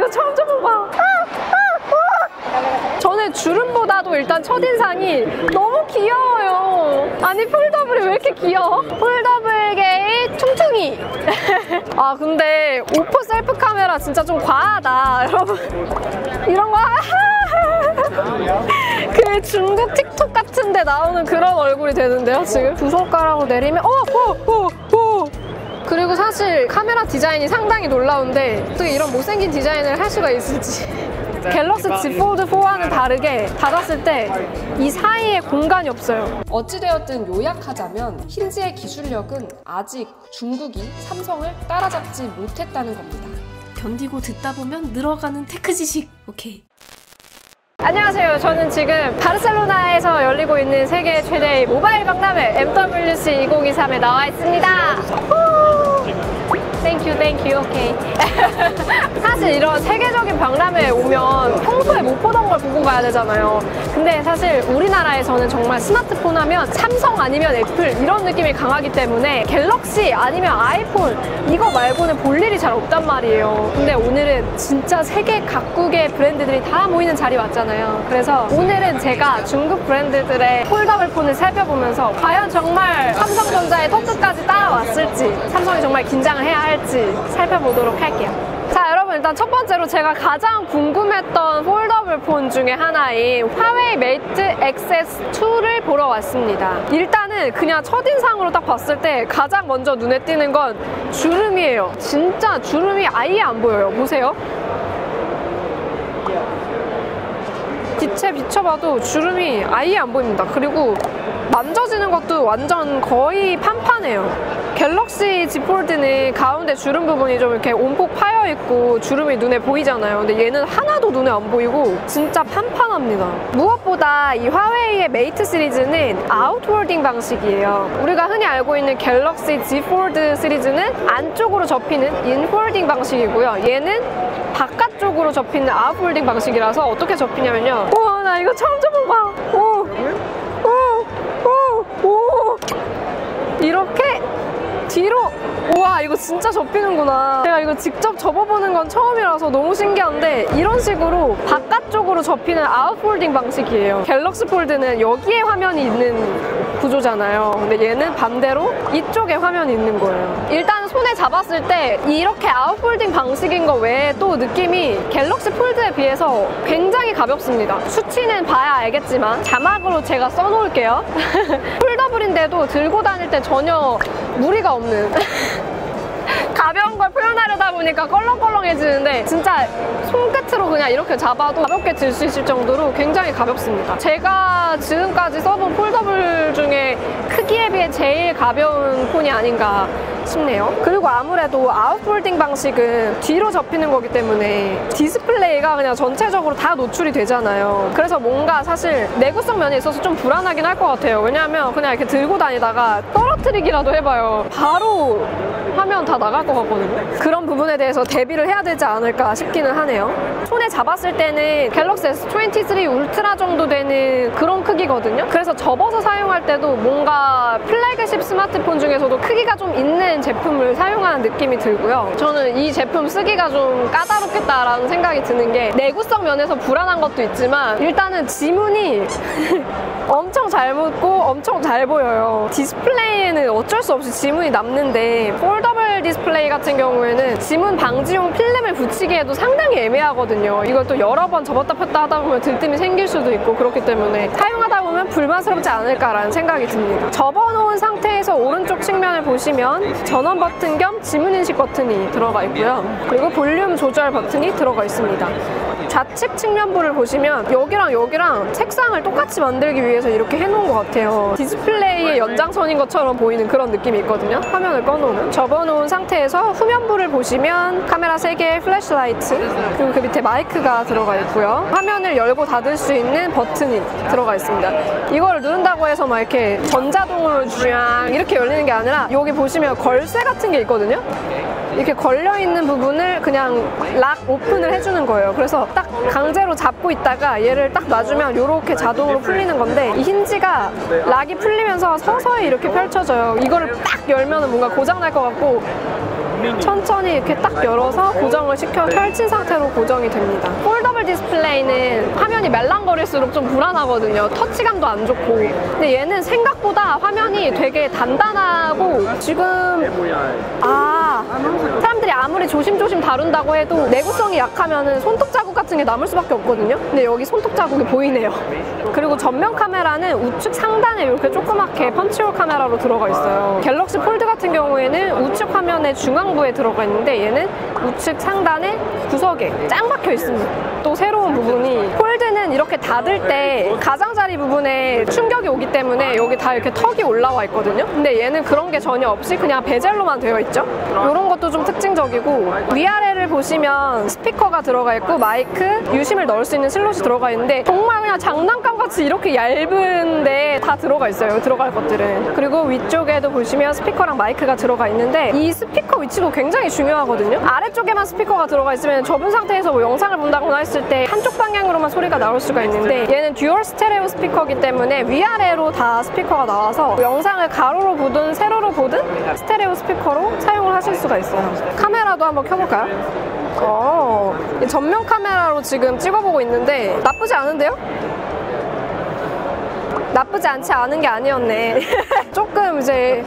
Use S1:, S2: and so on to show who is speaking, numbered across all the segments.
S1: 이거 처음 줘봐. 전에 주름보다도 일단 첫인상이 너무 귀여워요. 아니 폴더블이 왜 이렇게 귀여워? 폴더블계의 퉁퉁이. 아 근데 오프 셀프 카메라 진짜 좀 과하다 여러분. 이런 거 그 중국 틱톡 같은데 나오는 그런 얼굴이 되는데요 지금. 두 손가락으로 내리면 그리고 사실 카메라 디자인이 상당히 놀라운데 어떻게 이런 못생긴 디자인을 할 수가 있을지. 갤럭시 Z 폴드 4와는 다르게 닫았을 때 이 사이에 공간이 없어요. 어찌되었든 요약하자면 힌지의 기술력은 아직 중국이 삼성을 따라잡지 못했다는 겁니다.
S2: 견디고 듣다 보면 늘어가는 테크 지식. 오케이.
S1: 안녕하세요. 저는 지금 바르셀로나에서 열리고 있는 세계 최대의 모바일 박람회 MWC 2023에 나와 있습니다. 땡큐 오케이. 사실 이런 세계적인 박람회에 오면 평소에 못 보던 걸 보고 가야 되잖아요. 근데 사실 우리나라에서는 정말 스마트폰 하면 삼성 아니면 애플 이런 느낌이 강하기 때문에 갤럭시 아니면 아이폰 이거 말고는 볼 일이 잘 없단 말이에요. 근데 오늘은 진짜 세계 각국의 브랜드들이 다 모이는 자리 왔잖아요. 그래서 오늘은 제가 중국 브랜드들의 폴더블 폰을 살펴보면서 과연 정말 삼성전자의 토크까지 따라왔을지, 삼성이 정말 긴장을 해야 할지 살펴보도록 할게요. 자 여러분, 일단 첫 번째로 제가 가장 궁금했던 폴더블 폰 중에 하나인 화웨이 메이트 XS2를 보러 왔습니다. 일단은 그냥 첫인상으로 딱 봤을 때 가장 먼저 눈에 띄는 건 주름이에요. 진짜 주름이 아예 안 보여요. 보세요. 빛에 비춰봐도 주름이 아예 안 보입니다. 그리고 만져지는 것도 완전 거의 판판해요. 갤럭시 Z 폴드는 가운데 주름 부분이 좀 이렇게 온폭 파여있고 주름이 눈에 보이잖아요. 근데 얘는 하나도 눈에 안 보이고 진짜 판판합니다. 무엇보다 이 화웨이의 메이트 시리즈는 아웃월딩 방식이에요. 우리가 흔히 알고 있는 갤럭시 Z 폴드 시리즈는 안쪽으로 접히는 인폴딩 방식이고요. 얘는 바깥쪽으로 접히는 아웃폴딩 방식이라서 어떻게 접히냐면요. 우와, 나 이거 처음 접어봐. 이렇게 뒤로. 우와, 이거 진짜 접히는구나. 제가 이거 직접 접어보는 건 처음이라서 너무 신기한데 이런 식으로 바깥쪽으로 접히는 아웃폴딩 방식이에요. 갤럭시 폴드는 여기에 화면이 있는 구조잖아요. 근데 얘는 반대로 이쪽에 화면이 있는 거예요. 일단 손에 잡았을 때 이렇게 아웃폴딩 방식인 거 외에 또 느낌이 갤럭시 폴드에 비해서 굉장히 가볍습니다. 수치는 봐야 알겠지만 자막으로 제가 써놓을게요. 폴더블인데도 들고 다닐 때 전혀 무리가 없는 가벼운 걸 표현하려다 보니까 껄렁껄렁해지는데 진짜 손끝으로 그냥 이렇게 잡아도 가볍게 들 수 있을 정도로 굉장히 가볍습니다. 제가 지금까지 써본 폴더블 중에 크기에 비해 제일 가벼운 폰이 아닌가 싶네요. 그리고 아무래도 아웃폴딩 방식은 뒤로 접히는 거기 때문에 디스플레이가 그냥 전체적으로 다 노출이 되잖아요. 그래서 뭔가 사실 내구성 면에 있어서 좀 불안하긴 할 것 같아요. 왜냐하면 그냥 이렇게 들고 다니다가 떨어뜨리기라도 해봐요. 바로 화면 다 나갈 것 같거든요. 그런 부분에 대해서 대비를 해야 되지 않을까 싶기는 하네요. 손에 잡았을 때는 갤럭시 S23 울트라 정도 되는 그런 크기거든요. 그래서 접어서 사용할 때도 뭔가 플래그십 스마트폰 중에서도 크기가 좀 있는 제품을 사용하는 느낌이 들고요. 저는 이 제품 쓰기가 좀 까다롭겠다라는 생각이 드는 게 내구성 면에서 불안한 것도 있지만 일단은 지문이 엄청 잘 묻고 엄청 잘 보여요. 디스플레이에는 어쩔 수 없이 지문이 남는데 폴더블 디스플레이 같은 경우에는 지문 방지용 필름을 붙이기에도 상당히 애매하거든요. 이걸 또 여러 번 접었다 폈다 하다 보면 들뜸이 생길 수도 있고 그렇기 때문에 사용하다 보면 불만스럽지 않을까라는 생각이 듭니다. 접어놓은 상태에서 오른쪽 측면을 보시면 전원 버튼 겸 지문 인식 버튼이 들어가 있고요. 그리고 볼륨 조절 버튼이 들어가 있습니다. 좌측 측면부를 보시면 여기랑 책상을 똑같이 만들기 위해서 이렇게 해놓은 것 같아요. 디스플레이의 연장선인 것처럼 보이는 그런 느낌이 있거든요. 화면을 꺼놓으면. 접어놓은 상태에서 후면부를 보시면 카메라 3개의 플래시라이트, 그리고 그 밑에 마이크가 들어가 있고요. 화면을 열고 닫을 수 있는 버튼이 들어가 있습니다. 이거를 누른다고 해서 막 이렇게 전자동으로 쥐앙 이렇게 열리는 게 아니라 여기 보시면 걸쇠 같은 게 있거든요. 이렇게 걸려있는 부분을 그냥 락 오픈을 해주는 거예요. 그래서 딱 강제로 잡고 있다가 얘를 딱 놔주면 이렇게 자동으로 풀리는 건데 이 힌지가 락이 풀리면서 서서히 이렇게 펼쳐져요. 이거를 딱 열면 뭔가 고장날 것 같고 천천히 이렇게 딱 열어서 고정을 시켜 펼친 상태로 고정이 됩니다. 폴더블 디스플레이는 화면이 말랑거릴수록 좀 불안하거든요. 터치감도 안 좋고. 근데 얘는 생각보다 화면이 되게 단단하고 지금 사람들이 아무리 조심조심 다룬다고 해도 내구성이 약하면 손톱 자국 같은 게 남을 수밖에 없거든요. 근데 여기 손톱 자국이 보이네요. 그리고 전면 카메라는 우측 상단에 이렇게 조그맣게 펀치홀 카메라로 들어가 있어요. 갤럭시 폴드 같은 경우에는 우측 화면의 중앙부에 들어가 있는데 얘는 우측 상단의 구석에 짱 박혀 있습니다. 또 새로운 부분이 폴드는 이렇게 닫을 때 가장자리 부분에 충격이 오기 때문에 여기 다 이렇게 턱이 올라와 있거든요. 근데 얘는 그런 게 전혀 없이 그냥 베젤로만 되어 있죠. 이런 것도 좀 특징적이고, 위아래를 보시면 스피커가 들어가 있고 마이크, 유심을 넣을 수 있는 슬롯이 들어가 있는데 정말 그냥 장난감같이 이렇게 얇은데 다 들어가 있어요. 들어갈 것들은. 그리고 위쪽에도 보시면 스피커랑 마이크가 들어가 있는데 이 스피커 위치도 굉장히 중요하거든요. 아래쪽에만 스피커가 들어가 있으면 접은 상태에서 뭐 영상을 본다거나 했을 때 한쪽 방향으로만 소리가 나올 수가 있는데 얘는 듀얼 스테레오 스피커이기 때문에 위아래로 다 스피커가 나와서 영상을 가로로 보든 세로로 보든 스테레오 스피커로 사용을 하실 수가 있어요. 카메라도 한번 켜볼까요? 전면 카메라로 지금 찍어보고 있는데 나쁘지 않은데요? 나쁘지 않지 않은 게 아니었네. 조금 이제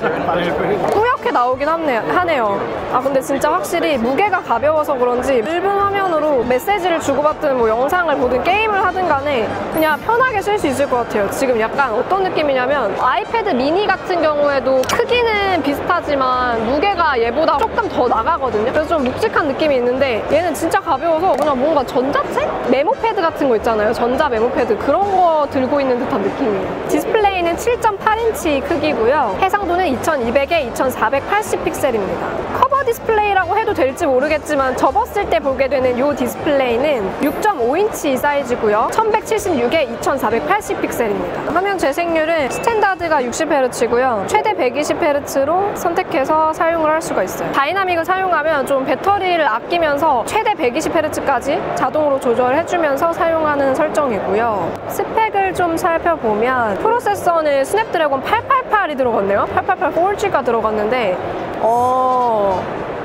S1: 뿌옇게 나오긴 하네요. 근데 진짜 확실히 무게가 가벼워서 그런지 얇은 화면으로 메시지를 주고받든 뭐 영상을 보든 게임을 하든 간에 그냥 편하게 쓸 수 있을 것 같아요. 지금 약간 어떤 느낌이냐면 아이패드 미니 같은 경우에도 크기는 비슷하지만 무게가 얘보다 조금 더 나가거든요. 그래서 좀 묵직한 느낌이 있는데 얘는 진짜 가벼워서 그냥 뭔가 전자책? 메모패드 같은 거 있잖아요. 전자 메모패드 그런 거 들고 있는 듯한 느낌이에요. 디스플레이는 7.8인치 크기고요. 해상도는 2200에 2480 픽셀입니다. 커버 디스플레이라고 해도 될지 모르겠지만 접었을 때 보게 되는 이 디스플레이는 6.5인치 사이즈고요. 1176에 2480 픽셀입니다. 화면 재생률은 스탠다드가 60Hz고요. 최대 120Hz로 선택해서 사용을 할 수가 있어요. 다이나믹을 사용하면 좀 배터리를 아끼면서 최대 120Hz까지 자동으로 조절해주면서 사용하는 설정이고요. 스펙을 좀 살펴보면 프로세서는 스냅드래곤 888이 들어갔네요. 888 4G가 들어갔는데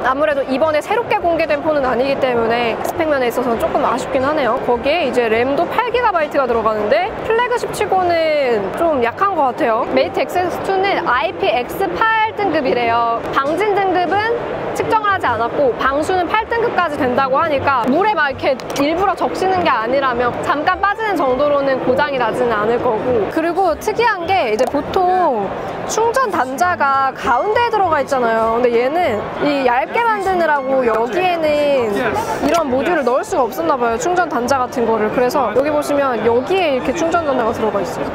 S1: 아무래도 이번에 새롭게 공개된 폰은 아니기 때문에 스펙면에 있어서는 조금 아쉽긴 하네요. 거기에 이제 램도 8GB가 들어가는데 플래그십 치고는 좀 약한 것 같아요. 메이트 XS2는 IPX8 등급이래요. 방진 등급은 측정을 하지 않았고 방수는 8등급까지 된다고 하니까 물에 막 이렇게 일부러 적시는 게 아니라면 잠깐 빠지는 정도로는 고장이 나지는 않을 거고. 그리고 특이한 게 이제 보통 충전 단자가 가운데에 들어가 있잖아요. 근데 얘는 이 얇게 만드느라고 여기에는 이런 모듈을 넣을 수가 없었나 봐요. 충전 단자 같은 거를. 그래서 여기 보시면 여기에 이렇게 충전 단자가 들어가 있어요.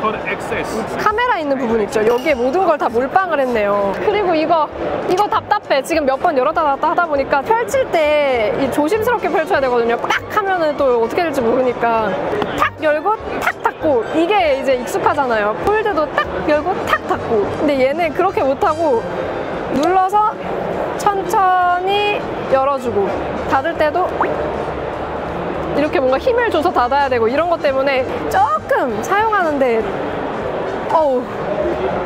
S1: 카메라 있는 부분 있죠. 여기에 모든 걸 다 몰빵을 했네요. 그리고 이거 답답해. 지금 몇 번 열었다 닫았다 하다 보니까 펼칠 때 조심스럽게 펼쳐야 되거든요. 딱 하면은 또 어떻게 될지 모르니까 탁 열고 탁 닫고 이게 이제 익숙하잖아요. 폴드도 딱 열고 탁 닫고. 근데 얘는 그렇게 못하고 눌러서 천천히 열어주고 닫을 때도 이렇게 뭔가 힘을 줘서 닫아야 되고 이런 것 때문에 조금 사용하는데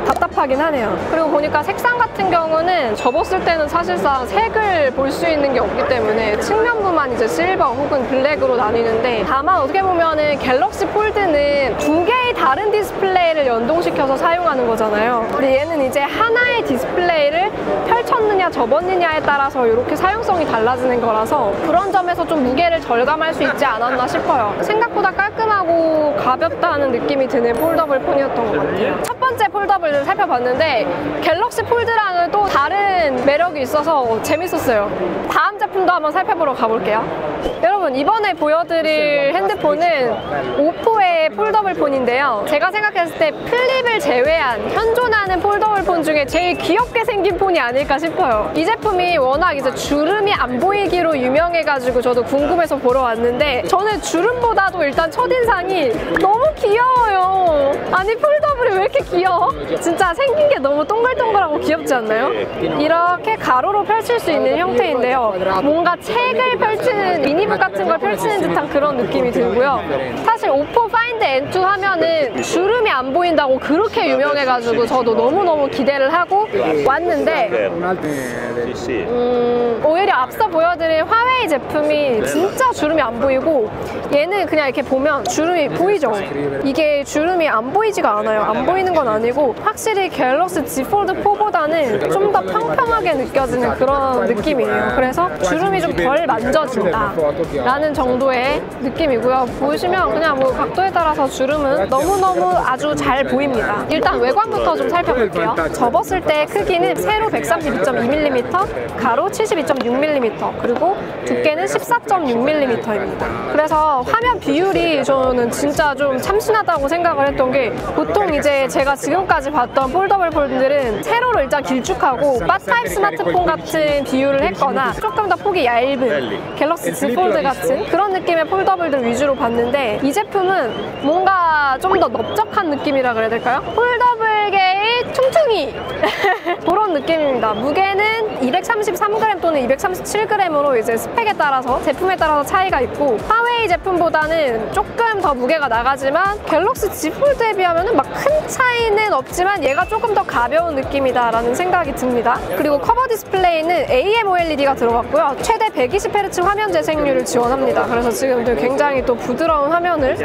S1: 답답하긴 하네요. 그리고 보니까 색상 같은 경우는 접었을 때는 사실상 색을 볼 수 있는 게 없기 때문에 측면부만 이제 실버 혹은 블랙으로 나뉘는데, 다만 어떻게 보면은 갤럭시 폴드는 두 개의 다른 디스플레이를 연동시켜서 사용하는 거잖아요. 근데 얘는 이제 하나의 디스플레이를 펼쳤느냐 접었느냐에 따라서 이렇게 사용성이 달라지는 거라서 그런 점에서 좀 무게를 절감할 수 있지 않았나 싶어요. 생각보다 깔끔하고 가볍다는 느낌이 드는 폴더블 폰이었던 것 같아요. 첫 번째 폴더블을 살펴봤는데 갤럭시 폴드랑은 또 다른 매력이 있어서 재밌었어요. 다음 제품도 한번 살펴보러 가볼게요. 여러분, 이번에 보여드릴 핸드폰은 오포의 폴더블 폰인데요. 제가 생각했을 때 플립을 제외한 현존하는 폴더블 폰 중에 제일 귀엽게 생긴 폰이 아닐까 싶어요. 이 제품이 워낙 이제 주름이 안 보이기로 유명해가지고 저도 궁금해서 보러 왔는데 저는 주름보다도 일단 첫인상이 너무 귀여워요. 아니, 폴더블이 왜 이렇게 귀여워? 진짜 생긴 게 너무 동글동글하고 귀엽지 않나요? 이렇게 가로로 펼칠 수 있는 형태인데요. 뭔가 책을 펼치는 미니북 같은 걸 펼치는 듯한 그런 느낌이 들고요. 사실 오포 파인드 N2 하면은 주름이 안 보인다고 그렇게 유명해가지고 저도 너무너무 기대를 하고 왔는데
S3: CC.
S1: 오히려 앞서 보여드린 화웨이 제품이 진짜 주름이 안 보이고 얘는 그냥 이렇게 보면 주름이 보이죠? 이게 주름이 안 보이지가 않아요. 안 보이는 건 아니고 확실히 갤럭시 Z 폴드 4보다는 좀 더 평평하게 느껴지는 그런 느낌이에요. 그래서 주름이 좀 덜 만져진다 라는 정도의 느낌이고요. 보시면 그냥 뭐 각도에 따라서 주름은 너무너무 아주 잘 보입니다. 일단 외관부터 좀 살펴볼게요. 접었을 때 크기는 세로 132.2mm, 가로 72.6mm, 그리고 두께는 14.6mm입니다. 그래서 화면 비율이 저는 진짜 좀 참신하다고 생각을 했던 게 보통 이제 제가 지금까지 봤던 폴더블 폴드들은 세로로 일단 길쭉하고 바 타입 스마트폰 같은 비율을 했거나 조금 더 폭이 얇은 갤럭시 Z 폴드 같은 그런 느낌의 폴더블들 위주로 봤는데 이 제품은 뭔가 좀 더 넓적한 느낌이라 그래야 될까요? 폴더블계의 퉁퉁이 그런 느낌입니다. 무게는 233g 또는 237g으로 이제 스펙에 따라서 제품에 따라서 차이가 있고 화웨이 제품보다는 조금 더 무게가 나가지만 갤럭시 Z 폴드에 비하면 막 큰 차이는 없지만 얘가 조금 더 가벼운 느낌이다 라는 생각이 듭니다. 그리고 커버 디스플레이는 AMOLED가 들어갔고요. 최대 120Hz 화면 재생률을 지원합니다. 그래서 지금 굉장히 또 부드러운 화면을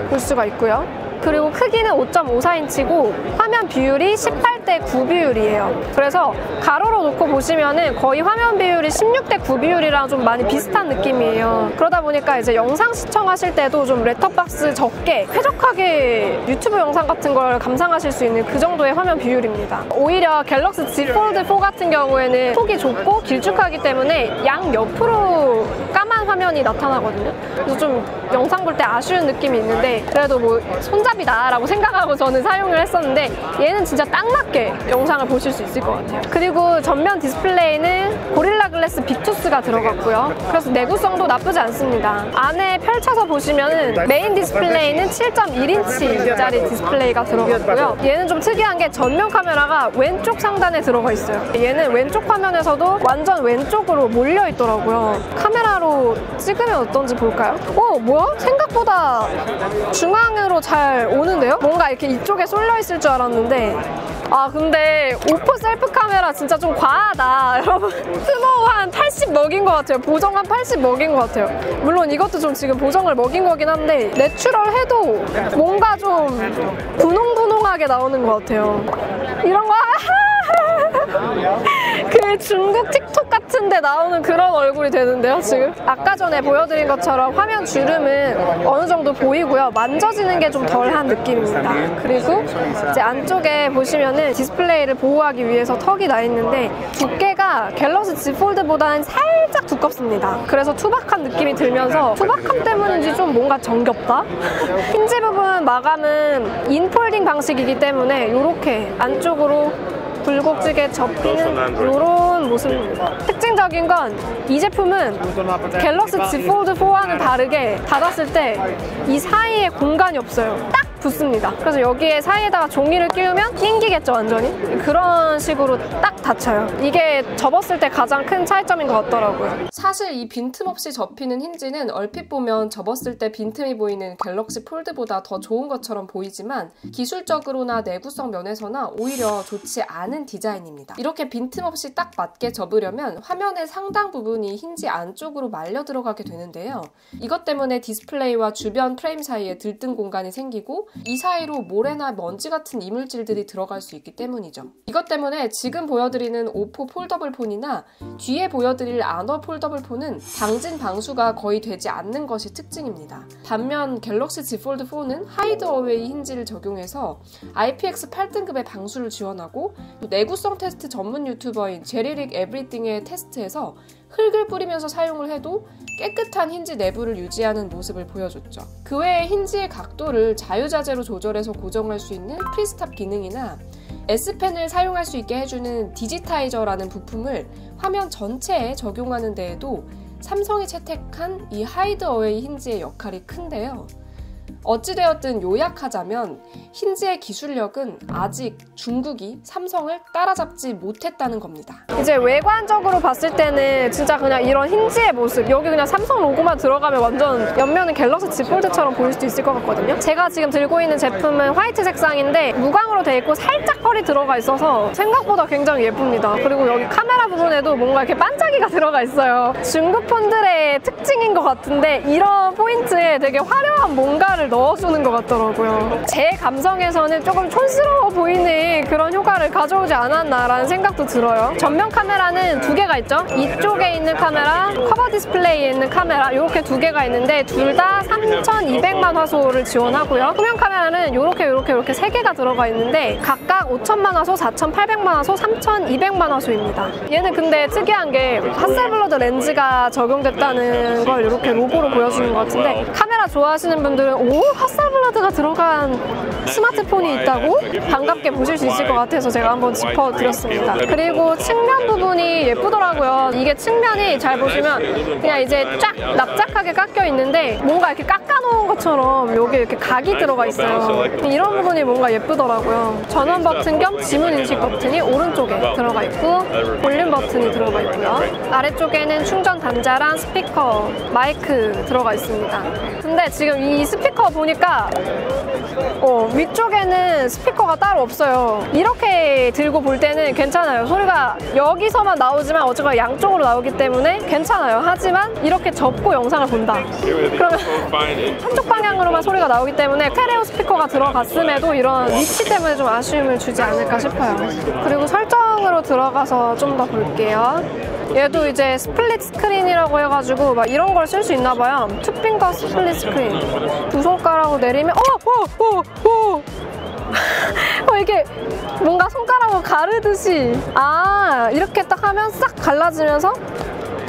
S1: 볼 수가 있고요. 그리고 크기는 5.54인치고 화면 비율이 18:9 비율이에요. 그래서 가로로 놓고 보시면은 거의 화면 비율이 16:9 비율이랑 좀 많이 비슷한 느낌이에요. 그러다 보니까 이제 영상 시청하실 때도 좀 렛터박스 적게 쾌적하게 유튜브 영상 같은 걸 감상하실 수 있는 그 정도의 화면 비율입니다. 오히려 갤럭시 Z 폴드 4 같은 경우에는 폭이 좁고 길쭉하기 때문에 양 옆으로 까만 화면이 나타나거든요. 그래서 좀 영상 볼 때 아쉬운 느낌이 있는데 그래도 뭐 손잡이다 라고 생각하고 저는 사용을 했었는데 얘는 진짜 딱 맞게 영상을 보실 수 있을 것 같아요. 그리고 전면 디스플레이는 고릴라 글래스 빅투스가 들어갔고요. 그래서 내구성도 나쁘지 않습니다. 안에 펼쳐서 보시면은 메인 디스플레이는 7.1인치짜리 디스플레이가 들어갔고요. 얘는 좀 특이한 게 전면 카메라가 왼쪽 상단에 들어가 있어요. 얘는 왼쪽 화면에서도 완전 왼쪽으로 몰려 있더라고요. 카메라로 찍으면 어떤지 볼까요? 오, 뭐야? 생각보다 중앙으로 잘 오는데요? 뭔가 이렇게 이쪽에 쏠려 있을 줄 알았는데 아 근데 오포 셀프 카메라 진짜 좀 과하다 여러분. 스노우 한 80 먹인 것 같아요. 보정 한 80 먹인 것 같아요. 물론 이것도 좀 지금 보정을 먹인 거긴 한데 내추럴 해도 뭔가 좀 분홍분홍하게 나오는 것 같아요. 이런 거 그 중국 틱톡 같은데 나오는 그런 얼굴이 되는데요 지금? 아까 전에 보여드린 것처럼 화면 주름은 어느 정도 보이고요. 만져지는 게 좀 덜한 느낌입니다. 그리고 이제 안쪽에 보시면은 디스플레이를 보호하기 위해서 턱이 나 있는데 두께가 갤럭시 Z 폴드보다는 살짝 두껍습니다. 그래서 투박한 느낌이 들면서 투박함 때문인지 좀 뭔가 정겹다? 힌지 부분 마감은 인폴딩 방식이기 때문에 이렇게 안쪽으로 굴곡지게 접히는 이런 모습입니다. 특징적인 건 이 제품은 갤럭시 Z 폴드 4와는 다르게 닫았을 때 이 사이에 공간이 없어요. 딱 붙습니다. 그래서 여기에 사이에다가 종이를 끼우면 낑기겠죠 완전히? 그런 식으로 딱 닫혀요. 이게 접었을 때 가장 큰 차이점인 것 같더라고요. 사실 이 빈틈없이 접히는 힌지는 얼핏 보면 접었을 때 빈틈이 보이는 갤럭시 폴드보다 더 좋은 것처럼 보이지만 기술적으로나 내구성 면에서나 오히려 좋지 않은 디자인입니다. 이렇게 빈틈없이 딱 맞게 접으려면 화면의 상당 부분이 힌지 안쪽으로 말려 들어가게 되는데요. 이것 때문에 디스플레이와 주변 프레임 사이에 들뜬 공간이 생기고 이 사이로 모래나 먼지 같은 이물질들이 들어갈 수 있기 때문이죠. 이것 때문에 지금 보여드리는 오포 폴더블 폰이나 뒤에 보여드릴 아너 폴더블 폰은 방진 방수가 거의 되지 않는 것이 특징입니다. 반면 갤럭시 Z 폴드 4는 하이드 어웨이 힌지를 적용해서 IPX 8등급의 방수를 지원하고 내구성 테스트 전문 유튜버인 제리릭 에브리띵의 테스트에서 흙을 뿌리면서 사용을 해도 깨끗한 힌지 내부를 유지하는 모습을 보여줬죠. 그 외에 힌지의 각도를 자유자재로 조절해서 고정할 수 있는 프리스탑 기능이나 S펜을 사용할 수 있게 해주는 디지타이저라는 부품을 화면 전체에 적용하는 데에도 삼성이 채택한 이 하이드 어웨이 힌지의 역할이 큰데요.
S3: 어찌되었든 요약하자면 힌지의 기술력은 아직 중국이 삼성을 따라잡지 못했다는 겁니다.
S1: 이제 외관적으로 봤을 때는 진짜 그냥 이런 힌지의 모습, 여기 그냥 삼성 로고만 들어가면 완전 옆면은 갤럭시 Z 폴드처럼 보일 수도 있을 것 같거든요. 제가 지금 들고 있는 제품은 화이트 색상인데 무광으로 돼 있고 살짝 펄이 들어가 있어서 생각보다 굉장히 예쁩니다. 그리고 여기 카메라 부분에도 뭔가 이렇게 반짝이가 들어가 있어요. 중국 폰들의 특징인 것 같은데 이런 포인트에 되게 화려한 뭔가를 넣어주는 것 같더라고요. 제 감성에서는 조금 촌스러워 보이는 그런 효과를 가져오지 않았나라는 생각도 들어요. 전면 카메라는 두 개가 있죠. 이쪽에 있는 카메라, 커버 디스플레이에 있는 카메라 이렇게 두 개가 있는데 둘 다 3200만 화소를 지원하고요. 후면 카메라는 이렇게 세 개가 들어가 있는데 각각 5000만 화소, 4800만 화소, 3200만 화소입니다. 얘는 근데 특이한 게 하셀블러드 렌즈가 적용됐다는 걸 이렇게 로고로 보여주는 것 같은데 카메라 좋아하시는 분들은 오? 하셀블러드가 들어간 스마트폰이 있다고? 반갑게 보실 수 있을 것 같아서 제가 한번 짚어드렸습니다. 그리고 측면 부분이 예쁘더라고요. 이게 측면이 잘 보시면 그냥 이제 쫙 납작하게 깎여 있는데 뭔가 이렇게 깎아놓은 것처럼 여기 이렇게 각이 들어가 있어요. 이런 부분이 뭔가 예쁘더라고요. 전원 버튼 겸 지문 인식 버튼이 오른쪽에 들어가 있고 볼륨 버튼이 들어가 있고요. 아래쪽에는 충전 단자랑 스피커, 마이크 들어가 있습니다. 근데 지금 이 스피커 보니까 위쪽에는 스피커가 따로 없어요. 이렇게 들고 볼 때는 괜찮아요. 소리가 여기서만 나오지만 어쨌거나 양쪽으로 나오기 때문에 괜찮아요. 하지만 이렇게 접고 영상을 본다. 그러면 한쪽 방향으로만 소리가 나오기 때문에 스테레오 스피커가 들어갔음에도 이런 위치 때문에 좀 아쉬움을 주지 않을까 싶어요. 그리고 설정으로 들어가서 좀 더 볼게요. 얘도 이제 스플릿 스크린이라고 해가지고 막 이런 걸 쓸 수 있나 봐요. 투핑거 스플릿 스크린. 두 손가락으로 내리면 이게 뭔가 손가락으로 가르듯이 이렇게 딱 하면 싹 갈라지면서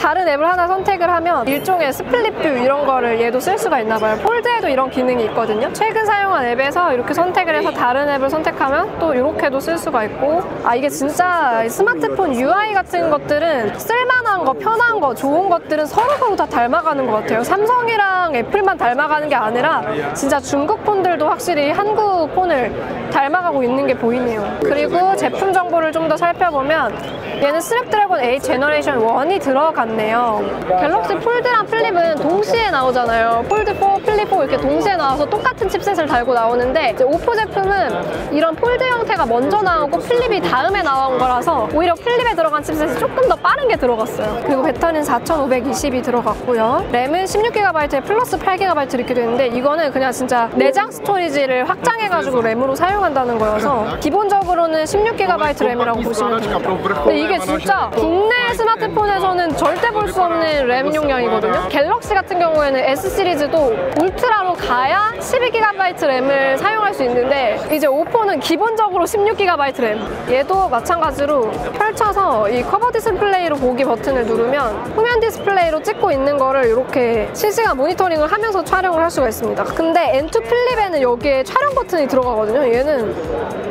S1: 다른 앱을 하나 선택을 하면 일종의 스플릿 뷰 이런 거를 얘도 쓸 수가 있나 봐요. 폴드에도 이런 기능이 있거든요. 최근 사용한 앱에서 이렇게 선택을 해서 다른 앱을 선택하면 또 이렇게도 쓸 수가 있고 이게 진짜 스마트폰 UI 같은 것들은 쓸만한 거, 편한 거, 좋은 것들은 서로서로 다 닮아가는 것 같아요. 삼성이랑 애플만 닮아가는 게 아니라 진짜 중국 폰들도 확실히 한국 폰을 닮아가고 있는 게 보이네요. 그리고 제품 정보를 좀 더 살펴보면 얘는 스냅드래곤 8 제너레이션 1이 들어갔네요. 갤럭시 폴드랑 플립은 동시에 나오잖아요. 폴드 4, 플립 4 이렇게 동시에 나와서 똑같은 칩셋을 달고 나오는데 이제 오포 제품은 이런 폴드 형태가 먼저 나오고 플립이 다음에 나온 거라서 오히려 플립에 들어간 칩셋이 조금 더 빠른 게 들어갔어요. 그리고 배터리는 4520이 들어갔고요. 램은 16GB에 플러스 8GB 이렇게 되는데 이거는 그냥 진짜 내장 스토리지를 확장해가지고 램으로 사용한다는 거여서 기본적으로는 16GB 램이라고 보시면 됩니다. 근데 이게 진짜 국내 스마트폰에서는 절대 볼 수 없는 램 용량이거든요. 갤럭시 같은 경우에는 S 시리즈도 울트라로 가야 12GB 램을 사용할 수 있는데 이제 오포는 기본적으로 16GB 램. 얘도 마찬가지로 펼쳐서 이 커버 디스플레이로 보기 버튼을 누르면 후면 디스플레이로 찍고 있는 거를 이렇게 실시간 모니터링을 하면서 촬영을 할 수가 있습니다. 근데 N2 플립에는 여기에 촬영 버튼이 들어가거든요. 얘는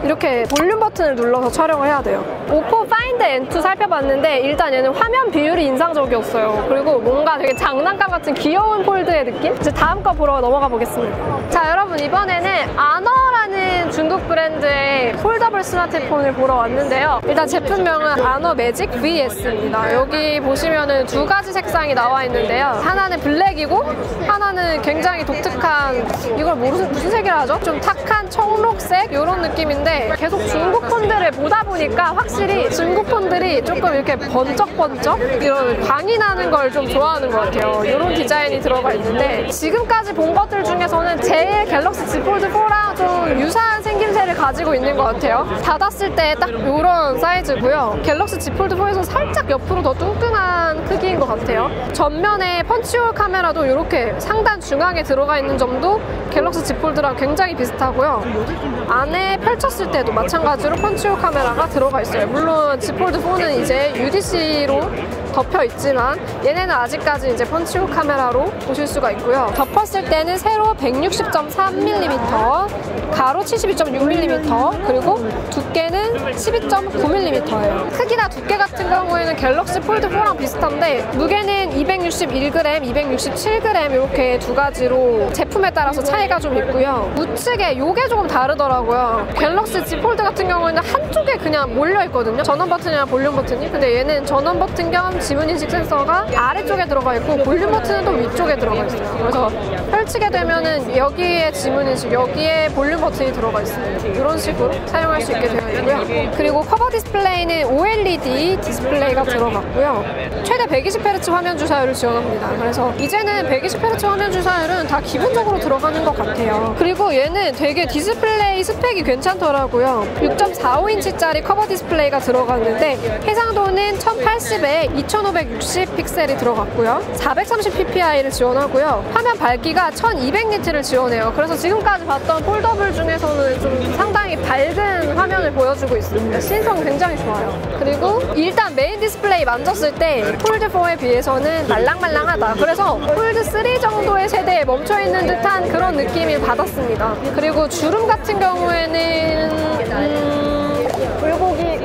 S1: 이렇게 볼륨 버튼을 눌러서 촬영을 해야 돼요. 오포 파인드 N2 살펴봤는데 일단 얘는 화면 비율이 인상적이었어요. 그리고 뭔가 되게 장난감 같은 귀여운 폴드의 느낌? 이제 다음 거 보러 넘어가 보겠습니다. 자, 여러분 이번에는 아너라는 중국 브랜드의 폴더블 스마트폰을 보러 왔는데요. 일단 제품명은 아너 매직 VS입니다. 여기 보시면은 두 가지 색상이 나와 있는데요. 하나는 블랙이고 하나는 굉장히 독특한 이걸 무슨 색이라 하죠? 좀 탁한 청록색 이런 느낌인데 계속 중국 폰들을 보다 보니까 확실히 중국 폰들이 조금 이렇게 번쩍번쩍 이런 광이 나는 걸 좀 좋아하는 것 같아요. 이런 디자인이 들어가 있는데 지금까지 본 것들 중에서는 제일 갤럭시 Z 폴드 4랑 좀 유사한 생김새를 가지고 있는 것 같아요. 닫았을 때 딱 이런 사이즈고요. 갤럭시 Z 폴드 4에서 살짝 옆으로 더 뚱뚱한 크기인 것 같아요. 전면에 펀치홀 카메라도 이렇게 상단 중앙에 들어가 있는 점도 갤럭시 Z 폴드랑 굉장히 비슷하고요. 안에 펼쳤을 때도 마찬가지로 펀치홀 카메라가 들어가 있어요. 물론 Z 폴드 4는 이제 UDC로 덮여 있지만 얘네는 아직까지 이제 펀치홀 카메라로 보실 수가 있고요. 덮었을 때는 세로 160.3mm, 가로 72.6mm, 그리고 두께는 12.9mm예요. 크기나 두께 같은 경우에는 갤럭시 폴드 4랑 비슷한데 무게는 261g, 267g 이렇게 두 가지로 제품에 따라서 차이가 좀 있고요. 우측에 요게 조금 다르더라고요. 갤럭시 Z 폴드 같은 경우에는 한쪽에 그냥 몰려있거든요. 전원 버튼이랑 볼륨 버튼이. 근데 얘는 전원 버튼 겸 지문인식 센서가 아래쪽에 들어가 있고 볼륨 버튼은 또 위쪽에 들어가 있어요. 그래서 펼치게 되면은 여기에 지문인식, 여기에 볼륨 버튼이 들어가 있습니다. 이런 식으로 사용할 수 있게 되어 있고요. 그리고 커버 디스플레이는 OLED 디스플레이가 들어갔고요. 최대 120Hz 화면 주사율을 지원합니다. 그래서 이제는 120Hz 화면 주사율은 다 기본적으로 들어가는 것 같아요. 그리고 얘는 되게 디스플레이 스펙이 괜찮더라고요. 6.45인치짜리 커버 디스플레이가 들어갔는데 해상도는 1080에 2560 픽셀이 들어갔고요. 430ppi를 지원하고요. 화면 밝기가 1200니트를 지원해요. 그래서 지금까지 봤던 폴더블 중에서는 좀 상당히 밝은 화면을 보여주고 있습니다. 신성 굉장히 좋아요. 그리고 일단 메인 디스플레이 만졌을 때 폴드4에 비해서는 말랑말랑하다. 그래서 폴드3 정도의 세대에 멈춰있는 듯한 그런 느낌을 받았습니다. 그리고 주름 같은 경우에는 불고기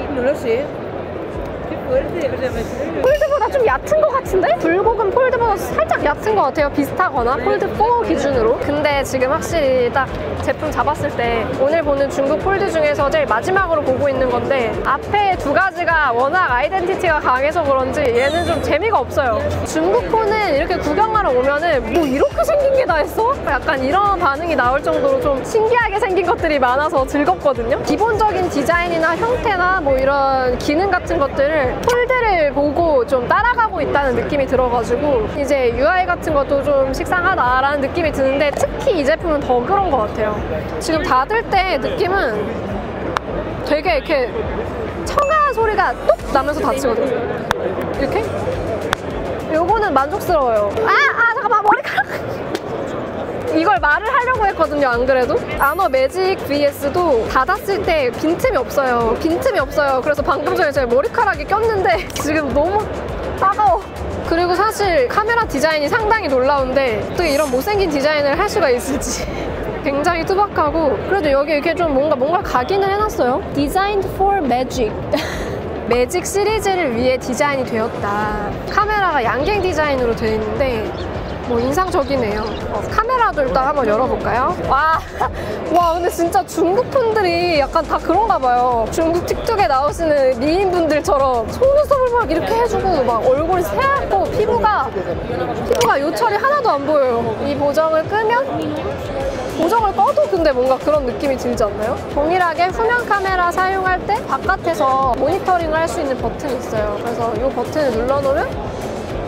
S1: 폴드보다 좀 얕은 것 같은데? 불곡은 폴드보다 살짝 얕은 것 같아요. 비슷하거나 폴드4 기준으로. 근데 지금 확실히 딱 제품 잡았을 때 오늘 보는 중국 폴드 중에서 제일 마지막으로 보고 있는 건데 앞에 두 가지가 워낙 아이덴티티가 강해서 그런지 얘는 좀 재미가 없어요. 중국 폰은 이렇게 구경하러 오면은 뭐 이렇게 생긴 게 다 있어? 약간 이런 반응이 나올 정도로 좀 신기하게 생긴 것들이 많아서 즐겁거든요. 기본적인 디자인이나 형태나 뭐 이런 기능 같은 것들을 폴드를 보고 좀 따라가고 있다는 느낌이 들어가지고 이제 UI 같은 것도 좀 식상하다라는 느낌이 드는데 특히 이 제품은 더 그런 것 같아요. 지금 닫을 때 느낌은 되게 이렇게 청아 소리가 똑 나면서 닫히거든요. 이렇게? 요거는 만족스러워요. 잠깐만 머리카락! 이걸 말을 하려고 했거든요, 안 그래도? 아너 매직 VS도 닫았을 때 빈틈이 없어요. 빈틈이 없어요. 그래서 방금 전에 제 머리카락이 꼈는데 지금 너무 따가워. 그리고 사실 카메라 디자인이 상당히 놀라운데 어떻게 이런 못생긴 디자인을 할 수가 있을지 굉장히 투박하고 그래도 여기 이렇게 좀 뭔가 각인을 해놨어요. Designed for Magic. 매직 시리즈를 위해 디자인이 되었다. 카메라가 양갱 디자인으로 되어 있는데 뭐 인상적이네요. 카메라도 일단 한번 열어볼까요? 와 근데 진짜 중국 폰들이 약간 다 그런가 봐요. 중국 틱톡에 나오시는 미인분들처럼 속눈썹을 막 이렇게 해주고 막 얼굴이 새하얗고 피부가 요철이 하나도 안 보여요. 이 보정을 끄면 보정을 꺼도 근데 뭔가 그런 느낌이 들지 않나요? 동일하게 후면 카메라 사용할 때 바깥에서 모니터링을 할 수 있는 버튼이 있어요. 그래서 이 버튼을 눌러놓으면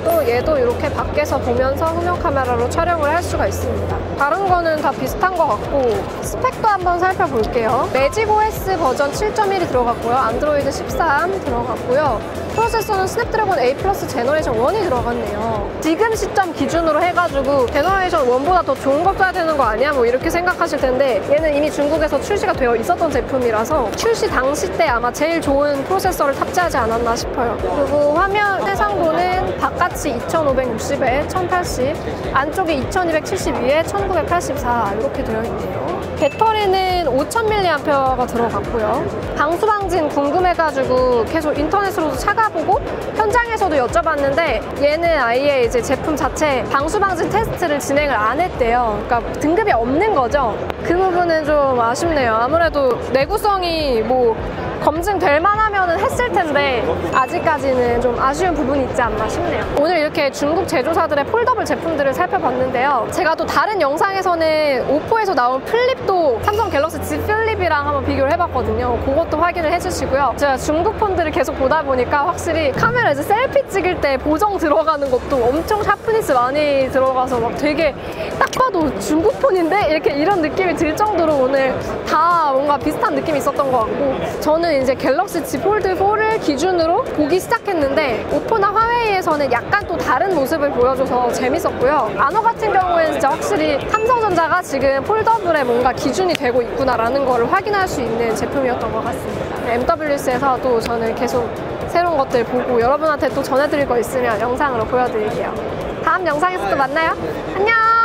S1: 또 얘도 이렇게 밖에서 보면서 후면 카메라로 촬영을 할 수가 있습니다. 다른 거는 다 비슷한 것 같고 스펙도 한번 살펴볼게요. 매직 OS 버전 7.1이 들어갔고요. 안드로이드 13 들어갔고요. 프로세서는 스냅드래곤 A 플러스 제너레이션 1이 들어갔네요. 지금 시점 기준으로 해가지고 제너레이션 1보다 더 좋은 거 써야 되는 거 아니야? 뭐 이렇게 생각하실 텐데 얘는 이미 중국에서 출시가 되어 있었던 제품이라서 출시 당시 때 아마 제일 좋은 프로세서를 탑재하지 않았나 싶어요. 그리고 화면 해상도는 바깥이 2560에 1080, 안쪽이 2272에 1984 이렇게 되어 있네요. 배터리는 5000mAh가 들어갔고요. 방수방진 궁금해가지고 계속 인터넷으로도 찾아보고 현장에서도 여쭤봤는데 얘는 아예 이제 제품 자체 방수방진 테스트를 진행을 안 했대요. 그러니까 등급이 없는 거죠. 그 부분은 좀 아쉽네요. 아무래도 내구성이 뭐 검증될 만하면 했을 텐데 아직까지는 좀 아쉬운 부분이 있지 않나 싶네요. 오늘 이렇게 중국 제조사들의 폴더블 제품들을 살펴봤는데요. 제가 또 다른 영상에서는 오포에서 나온 플립도 삼성 갤럭시 Z 플립이랑 한번 비교를 해봤거든요. 그것도 확인을 해주시고요. 제가 중국 폰들을 계속 보다 보니까 확실히 카메라 이제 셀피 찍을 때 보정 들어가는 것도 엄청 샤프니스 많이 들어가서 막 되게 딱 봐도 중국 폰인데? 이런 느낌이 들 정도로 오늘 다 뭔가 비슷한 느낌이 있었던 것 같고 저는 이제 갤럭시 Z 폴드 4를 기준으로 보기 시작했는데 오포나 화웨이에서는 약간 또 다른 모습을 보여줘서 재밌었고요. 아너 같은 경우에는 진짜 확실히 삼성전자가 지금 폴더블에 뭔가 기준이 되고 있구나라는 걸 확인할 수 있는 제품이었던 것 같습니다. MWC에서 또 저는 계속 새로운 것들 보고 여러분한테 또 전해드릴 거 있으면 영상으로 보여드릴게요. 다음 영상에서 또 만나요. 안녕!